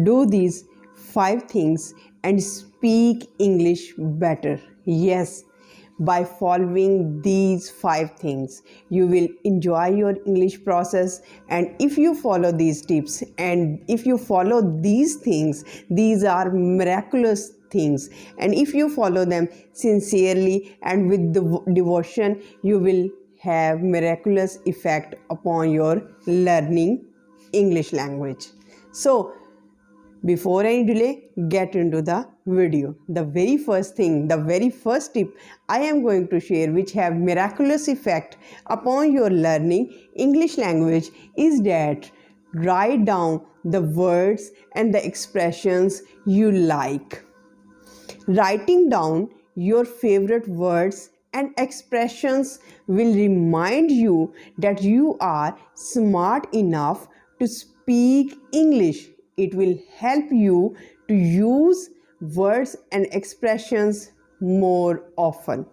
Do these 5 things and speak English better. Yes, by following these 5 things, you will enjoy your English process. And if you follow these tips and if you follow these things, these are miraculous things. And if you follow them sincerely and with the devotion, you will have miraculous effect upon your learning English language. So, before any delay, get into the video. The very first thing, the very first tip I am going to share which have miraculous effect upon your learning English language is that write down the words and the expressions you like. Writing down your favorite words and expressions will remind you that you are smart enough to speak English. It will help you to use words and expressions more often.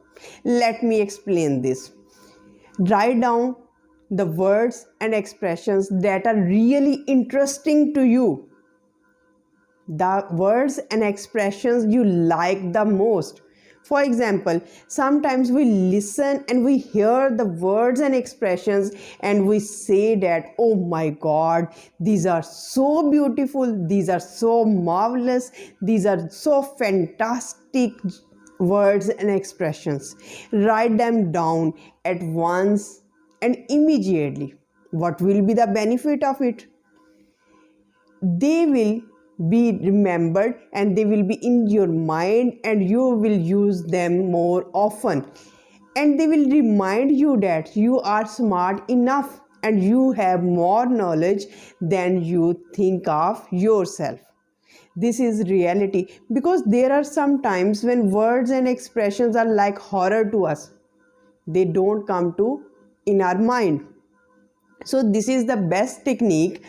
Let me explain this. Write down the words and expressions that are really interesting to you, the words and expressions you like the most. For example, sometimes we listen and we hear the words and expressions and we say that, oh my God, these are so beautiful, these are so marvelous, these are so fantastic words and expressions. Write them down at once and immediately. What will be the benefit of it? They will be remembered and they will be in your mind and you will use them more often, and they will remind you that you are smart enough and you have more knowledge than you think of yourself. This is reality, because there are some times when words and expressions are like horror to us. They don't come to in our mind. So this is the best technique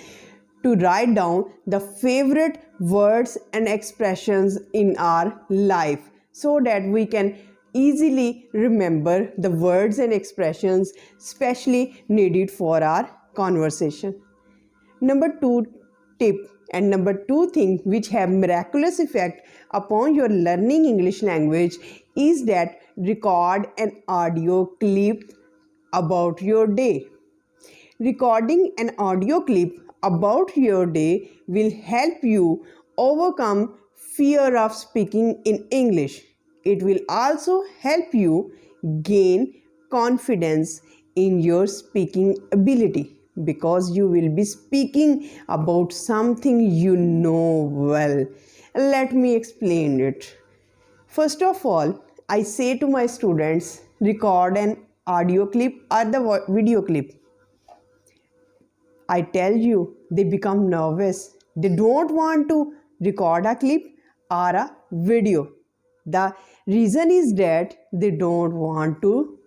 to write down the favorite words and expressions in our life so that we can easily remember the words and expressions specially needed for our conversation. Number 2 tip and number 2 thing which have miraculous effect upon your learning English language is that record an audio clip about your day. Recording an audio clip about your day will help you overcome fear of speaking in English. It will also help you gain confidence in your speaking ability, because you will be speaking about something you know well. Let me explain it. First of all, I say to my students, record an audio clip or the video clip. I tell you, they become nervous. They don't want to record a clip or a video. The reason is that they don't want to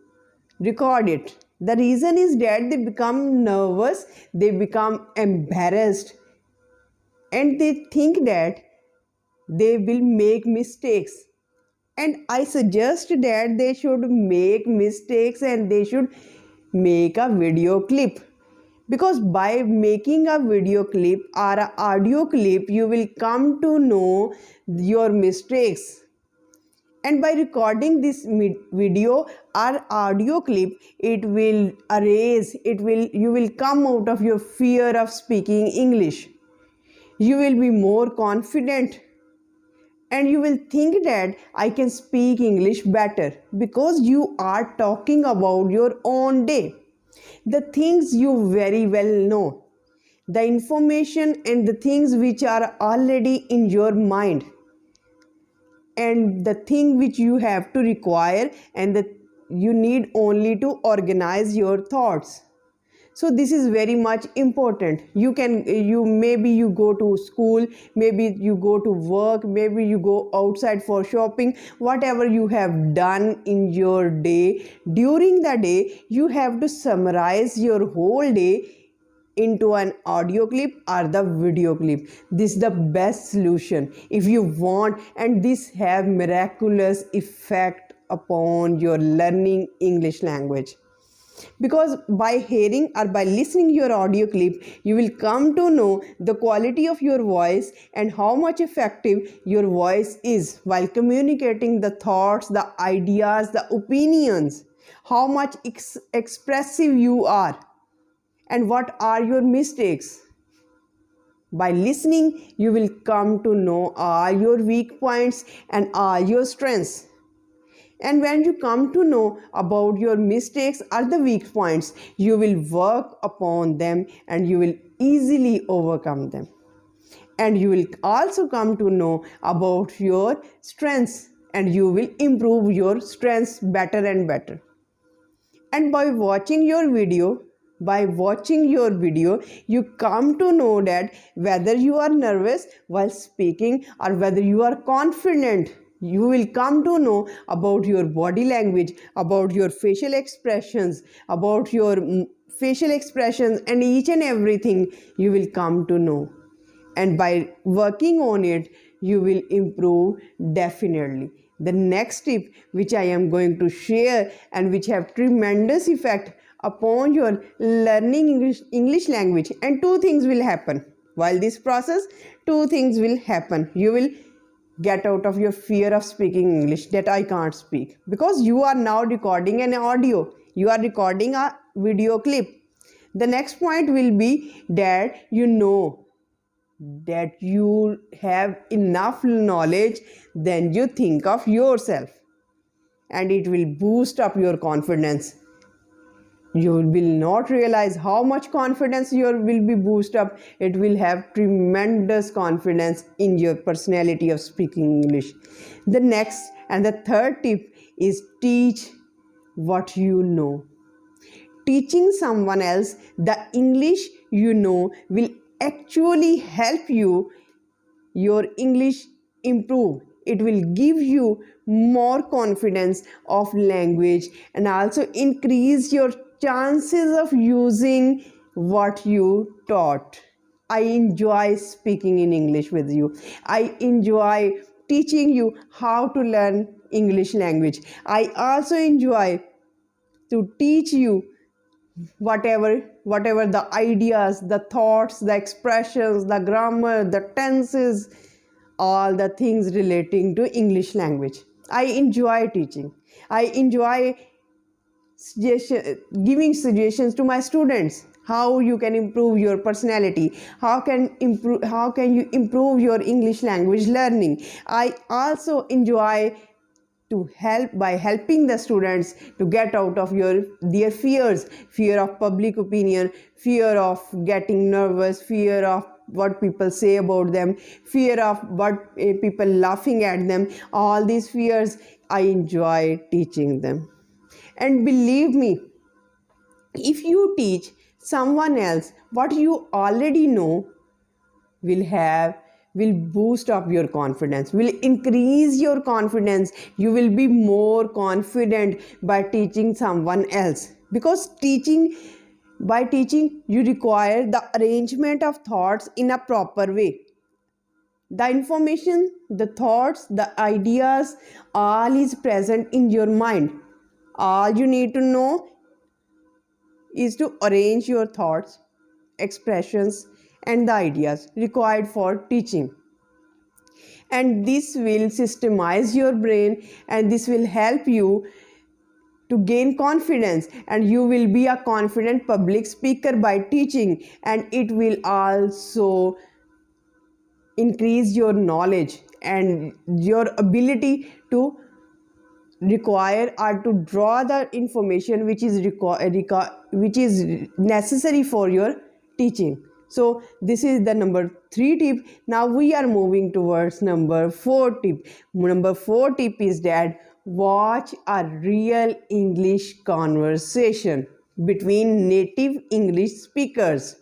record it. The reason is that they become nervous, they become embarrassed, and they think that they will make mistakes. And I suggest that they should make mistakes and they should make a video clip. Because by making a video clip or an audio clip, you will come to know your mistakes. And by recording this video or audio clip, it will erase, you will come out of your fear of speaking English. You will be more confident and you will think that I can speak English better, because you are talking about your own day. The things you very well know, the information and the things which are already in your mind, and the thing which you have to require, and that you need only to organize your thoughts. So this is very much important. Maybe you go to school, maybe you go to work, maybe you go outside for shopping. Whatever you have done in your day, during the day, you have to summarize your whole day into an audio clip or the video clip. This is the best solution if you want, and this have miraculous effect upon your learning English language. Because by hearing or by listening your audio clip, you will come to know the quality of your voice and how much effective your voice is while communicating the thoughts, the ideas, the opinions, how much expressive you are, and what are your mistakes. By listening, you will come to know all your weak points and all your strengths. And when you come to know about your mistakes or the weak points, you will work upon them and you will easily overcome them. And you will also come to know about your strengths and you will improve your strengths better and better. And by watching your video, you come to know that whether you are nervous while speaking or whether you are confident. You will come to know about your body language, about your facial expressions, about your facial expressions, and each and everything you will come to know. And by working on it, you will improve definitely. The next tip which I am going to share and which have tremendous effect upon your learning English language, and two things will happen while this process. Two things will happen. You will get out of your fear of speaking English, that I can't speak, because you are now recording an audio, you are recording a video clip. The next point will be that you know that you have enough knowledge, then you think of yourself and it will boost up your confidence. You will not realize how much confidence your will be boosted up. It will have tremendous confidence in your personality of speaking English. The next and the third tip is teach what you know. Teaching someone else the English you know will actually help your English improve. It will give you more confidence of language and also increase your chances of using what you taught. I enjoy speaking in English with you. I enjoy teaching you how to learn English language. I also enjoy to teach you whatever the ideas, the thoughts, the expressions, the grammar, the tenses, all the things relating to English language. I enjoy teaching. I enjoy giving suggestions to my students how you can improve your personality, how can you improve your English language learning. I also enjoy to help by helping the students to get out of their fear of public opinion, fear of getting nervous, fear of what people say about them, fear of what people laughing at them. All these fears I enjoy teaching them. And believe me, if you teach someone else what you already know, will boost up your confidence, will increase your confidence. You will be more confident by teaching someone else, because by teaching you require the arrangement of thoughts in a proper way. The information, the thoughts, the ideas, all is present in your mind. All you need to know is to arrange your thoughts, expressions, and the ideas required for teaching. And this will systemize your brain and this will help you to gain confidence, and you will be a confident public speaker by teaching, and it will also increase your knowledge and your ability to require or to draw the information which is necessary for your teaching. So this is the number 3 tip. Now we are moving towards number 4 tip. Number 4 tip is that watch a real English conversation between native English speakers.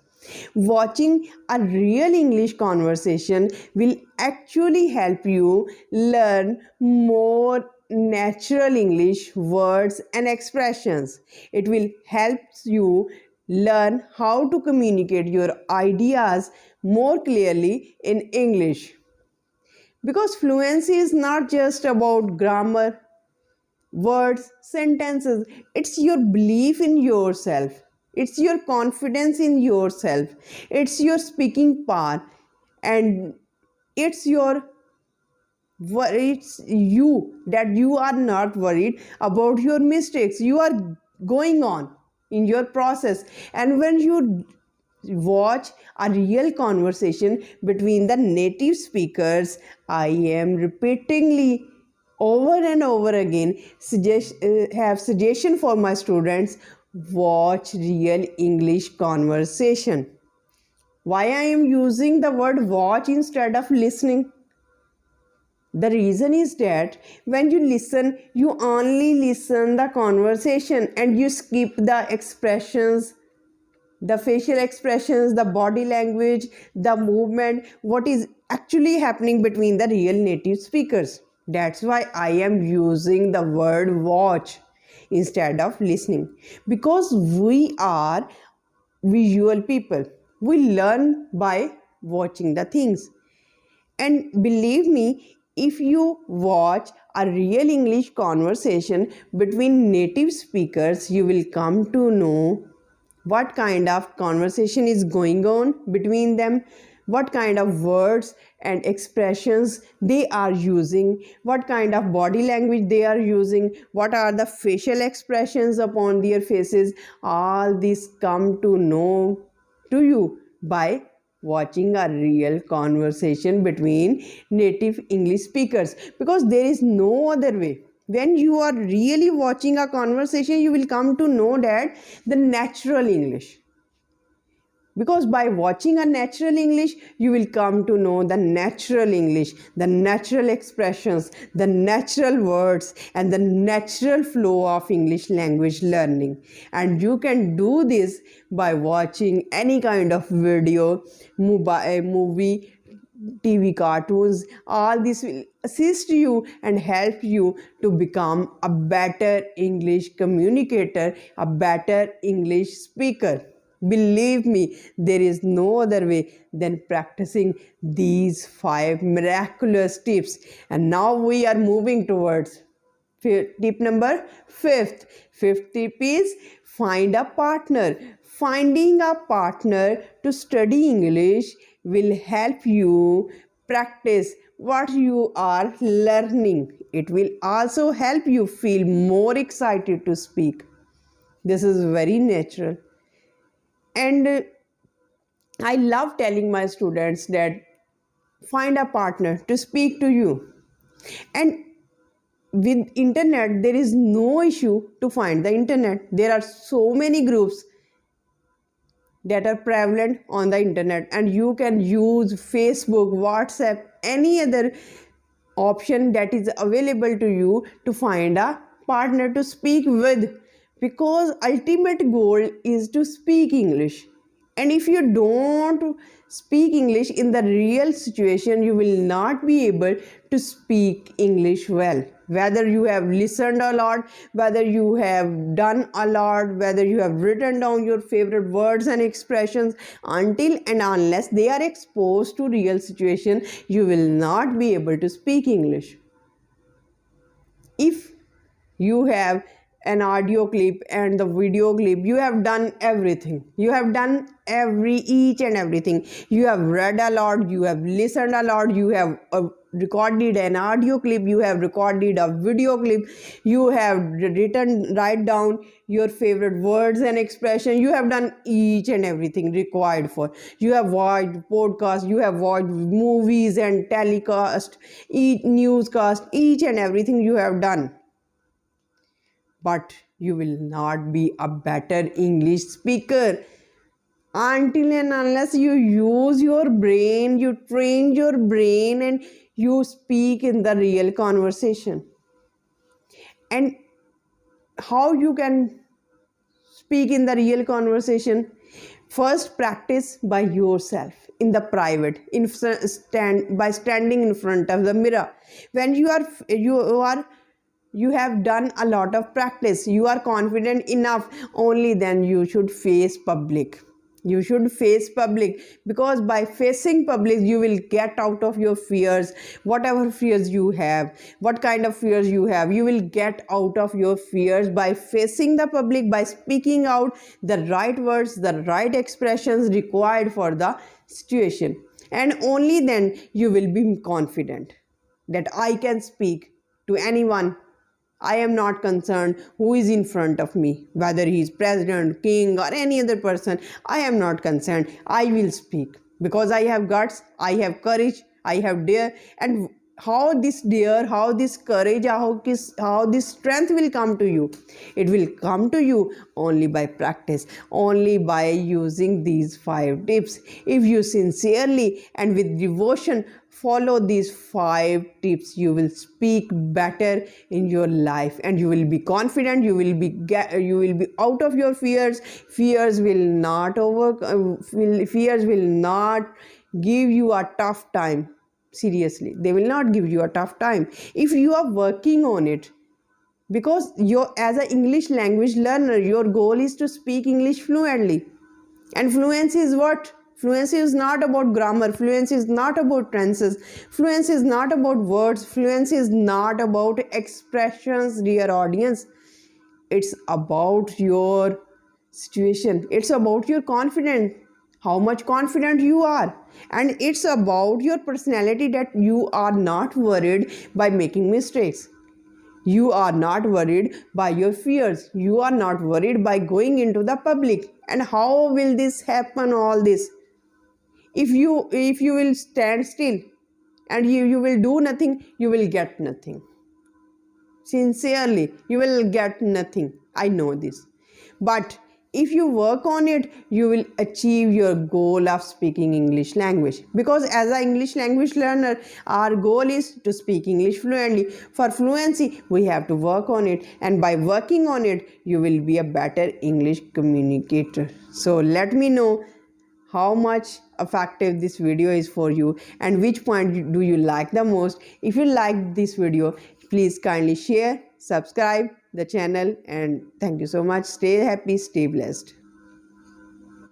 Watching a real English conversation will actually help you learn more natural English words and expressions. It will help you learn how to communicate your ideas more clearly in English. Because fluency is not just about grammar, words, sentences. It's your belief in yourself. It's your confidence in yourself. It's your speaking power. And it's your it's you that you are not worried about your mistakes. You are going on in your process. And when you watch a real conversation between the native speakers, I am repeatedly over and over again have suggestion for my students: watch real English conversation. Why I am using the word watch instead of listening? The reason is that when you listen, you only listen the conversation and you skip the expressions, the facial expressions, the body language, the movement, what is actually happening between the real native speakers. That's why I am using the word watch instead of listening, because we are visual people. We learn by watching the things. And believe me, if you watch a real English conversation between native speakers, you will come to know what kind of conversation is going on between them, what kind of words and expressions they are using, what kind of body language they are using, what are the facial expressions upon their faces. All this come to know to you by watching a real conversation between native English speakers, because there is no other way. When you are really watching a conversation, you will come to know that the natural English, because by watching a natural English, you will come to know the natural English, the natural expressions, the natural words, and the natural flow of English language learning. And you can do this by watching any kind of video, movie, TV cartoons. All this will assist you and help you to become a better English communicator, a better English speaker. Believe me, there is no other way than practicing these 5 miraculous tips. And now we are moving towards tip number 5th. Fifth tip is find a partner. Finding a partner to study English will help you practice what you are learning. It will also help you feel more excited to speak. This is very natural. And I love telling my students that find a partner to speak to you. And with internet, there is no issue to find the internet. There are so many groups that are prevalent on the internet, and you can use Facebook, WhatsApp, any other option that is available to you to find a partner to speak with, because ultimate goal is to speak English. And if you don't speak English in the real situation, you will not be able to speak English well. Whether you have listened a lot, whether you have done a lot, whether you have written down your favorite words and expressions, until and unless they are exposed to real situation, you will not be able to speak English. If you have an audio clip and the video clip, you have done everything. You have done each and everything. You have read a lot, you have listened a lot, you have recorded an audio clip, you have recorded a video clip, you have write down your favorite words and expression. You have done each and everything required for. You have watched podcasts, you have watched movies and telecast, newscast, each and everything you have done. But you will not be a better English speaker until and unless you use your brain, you train your brain, and you speak in the real conversation. And how you can speak in the real conversation? First, practice by yourself in the private, by standing in front of the mirror. When you have done a lot of practice, you are confident enough, only then you should face public. You should face public, because by facing public you will get out of your fears. Whatever fears you have, what kind of fears you have, you will get out of your fears by facing the public, by speaking out the right words, the right expressions required for the situation. And only then you will be confident that I can speak to anyone. I am not concerned who is in front of me, whether he is president, king, or any other person. I am not concerned. I will speak because I have guts, I have courage, I have dare. And how this dare, how this courage, how this strength will come to you? It will come to you only by practice, only by using these 5 tips. If you sincerely and with devotion follow these 5 tips, you will speak better in your life, and you will be confident. You will be out of your fears. Fears will not give you a tough time. Seriously, they will not give you a tough time if you are working on it. Because as an English language learner, your goal is to speak English fluently. And fluency is what? Fluency is not about grammar. Fluency is not about tenses. Fluency is not about words. Fluency is not about expressions, dear audience. It's about your situation. It's about your confidence, how much confident you are. And it's about your personality, that you are not worried by making mistakes. You are not worried by your fears. You are not worried by going into the public. And how will this happen, all this? If you will stand still and you will do nothing, you will get nothing. Sincerely, you will get nothing. I know this. But if you work on it, you will achieve your goal of speaking English language. Because as an English language learner, our goal is to speak English fluently. For fluency, we have to work on it. And by working on it, you will be a better English communicator. So let me know how much effective this video is for you, and which point do you like the most. If you like this video, please kindly share, subscribe the channel, and thank you so much. Stay happy, stay blessed.